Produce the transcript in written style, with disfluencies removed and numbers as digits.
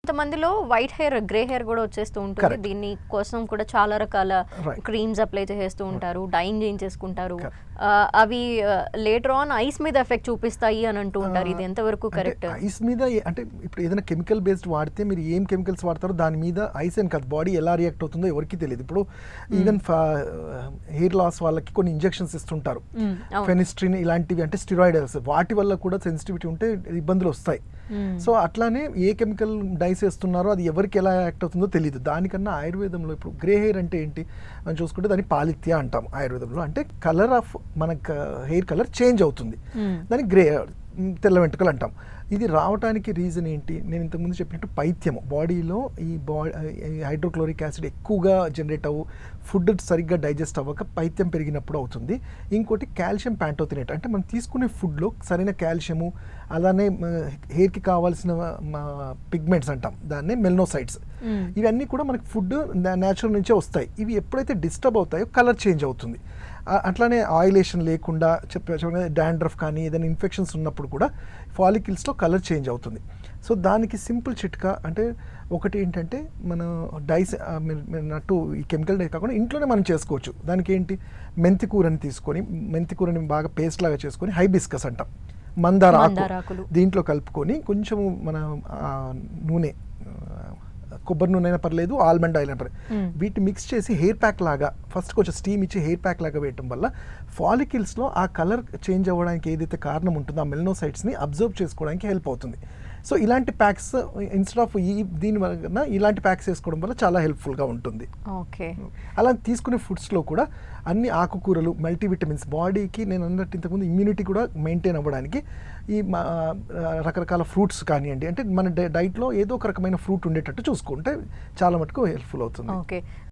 కొంతమందిలో white hair, grey hair కూడా వచ్చేస్తూ ఉంటుంది. Correct. దీని కోసం కూడా చాలా రకాల Right. క్రీమ్స్ అప్లై చేస్తూ ఉంటారు, డైయింగ్ చేయించేసుకుంటారు. Correct. అవి లేటర్ ఆన్ ఐస్ మీద ఎఫెక్ట్ చూపిస్తాయి అని అంటూ ఉంటారు. ఇది ఎంతవరకు కరెక్ట్? ఐస్ మీద అంటే ఇప్పుడు ఏదైనా కెమికల్ బేస్డ్ వాడితే మీరు ఏం కెమికల్స్ వాడతారో దాని మీద ఐస్ అని కాదు, బాడీ ఎలా రియాక్ట్ అవుతుందో ఎవరికి తెలియదు. ఇప్పుడు ఈవెన్ హెయిర్ లాస్ వాళ్ళకి కొన్ని ఇంజెక్షన్స్ ఇస్తుంటారు, ఫెనిస్ట్రిన్ ఇలాంటివి, అంటే స్టిరాయిడ్స్, వాటి వల్ల కూడా సెన్సిటివిటీ ఉంటే ఇబ్బందులు వస్తాయి. సో అట్లానే ఏ కెమికల్ డైస్ వేస్తున్నారో అది ఎవరికి ఎలా యాక్ట్ అవుతుందో తెలియదు. దానికన్నా ఆయుర్వేదంలో ఇప్పుడు గ్రే హెయిర్ అంటే ఏంటి మనం చూసుకుంటే దాన్ని పాలిత్య అంటాం ఆయుర్వేదంలో. అంటే కలర్ ఆఫ్ మనకు హెయిర్ కలర్ చేంజ్ అవుతుంది, దాన్ని గ్రే, తెల్ల వెంట్రుకలు అంటాం. ఇది రావడానికి రీజన్ ఏంటి? నేను ఇంతకుముందు చెప్పినట్టు పైత్యము, బాడీలో ఈ హైడ్రోక్లోరిక్ యాసిడ్ ఎక్కువగా జనరేట్ అవ్వు, ఫుడ్ సరిగ్గా డైజెస్ట్ అవ్వక పైత్యం పెరిగినప్పుడు అవుతుంది. ఇంకోటి కాల్షియం ప్యాంటోథినేట్, అంటే మనం తీసుకునే ఫుడ్లో సరైన కాల్షియము, అలానే హెయిర్కి కావాల్సిన పిగ్మెంట్స్ అంటాం దాన్ని మెలనోసైట్స్, ఇవన్నీ కూడా మనకి ఫుడ్ న్యాచురల్ నుంచే వస్తాయి. ఇవి ఎప్పుడైతే డిస్టర్బ్ అవుతాయో కలర్ చేంజ్ అవుతుంది. అట్లానే ఆయిలేషన్ లేకుండా డాండ్రఫ్ కానీ ఏదైనా ఇన్ఫెక్షన్స్ ఉన్నప్పుడు కూడా ఫాలికిల్స్లో కలర్ చేంజ్ అవుతుంది. సో దానికి సింపుల్ చిట్కా అంటే ఒకటి ఏంటంటే మనం డైస్ నట్టు ఈ కెమికల్ డై కాకుండా ఇంట్లోనే మనం చేసుకోవచ్చు. దానికి ఏంటి, మెంతి కూరని తీసుకొని, మెంతి కూరని బాగా పేస్ట్ లాగా చేసుకొని, హైబిస్కస్ అంటాం, మందార ఆకు దీంట్లో కలుపుకొని కొంచెం మన నూనె, కొబ్బరి నూనె అయినా పర్లేదు, ఆల్మండ్ ఆయిల్ అయినా పర్లేదు, వీటి మిక్స్ చేసి హెయిర్ ప్యాక్ లాగా ఫస్ట్ కొంచెం స్టీమ్ ఇచ్చి హెయిర్ ప్యాక్ లాగా వేయటం వల్ల ఫాలికిల్స్లో ఆ కలర్ చేంజ్ అవ్వడానికి ఏదైతే కారణం ఉంటుందో ఆ మెలనోసైట్స్ని అబ్జర్వ్ చేసుకోవడానికి హెల్ప్ అవుతుంది. సో ఇలాంటి ప్యాక్స్ ఇన్స్టెడ్ ఆఫ్ దీని వల్ల ఇలాంటి ప్యాక్స్ వేసుకోవడం వల్ల చాలా హెల్ప్ఫుల్గా ఉంటుంది. ఓకే, అలా తీసుకునే ఫుడ్స్లో కూడా అన్ని ఆకుకూరలు, మల్టీవిటమిన్స్, బాడీకి నేను అన్నట్టు ఇంతకుముందు ఇమ్యూనిటీ కూడా మెయింటైన్ అవ్వడానికి ఈ రకరకాల ఫ్రూట్స్ కానివ్వండి, అంటే మన డైట్లో ఏదో ఒక రకమైన ఫ్రూట్ ఉండేటట్టు చూసుకుంటే చాలా మటుకు హెల్ప్ఫుల్ అవుతుంది. ఓకే.